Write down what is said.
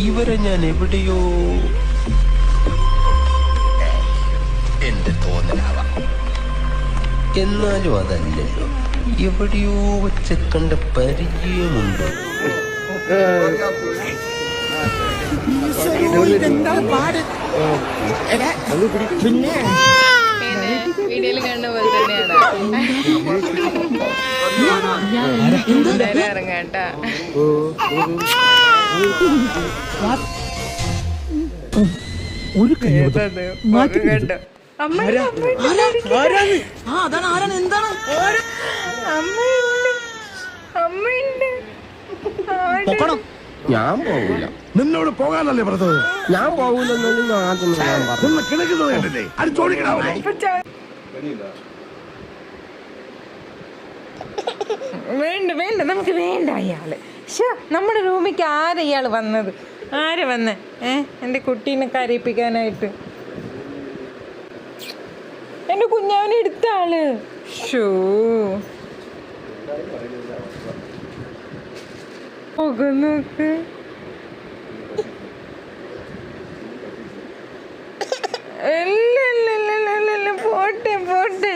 ഇവരെ ഞാൻ എവിടെയോ എന്റെ തോന്നലാവാം. എന്നാലും അതല്ലല്ലോ, എവിടെയോ വെച്ച കണ്ട പരിചയമുണ്ട്. പിന്നെ വീഡിയോയിൽ കണ്ട പോലെ തന്നെയാണ് ഇറങ്ങാട്ടാ. കണ്ടോ ഞാൻ പോകില്ല. നിന്നോട് പോകാനല്ലേ പറഞ്ഞത്? ഞാൻ പോകില്ലെന്നല്ലേ ആദ്യം ഞാൻ പറഞ്ഞു. കിടക്കുന്നത് കണ്ടില്ലേ? അത് ചോദിക്കണേ. വേണ്ട വേണ്ട, നമുക്ക് വേണ്ട അയാള്. നമ്മുടെ റൂമിലേക്ക് ആരാ ഇയാള് വന്നത്? ആരാ വന്നേ? എൻ്റെ കുട്ടീനെ കരയിപ്പിക്കാനായിട്ട് എൻ്റെ കുഞ്ഞാവിനെ എടുത്ത ആള്. ഷോ നോക്ക്. ഇല്ല പോട്ടെ.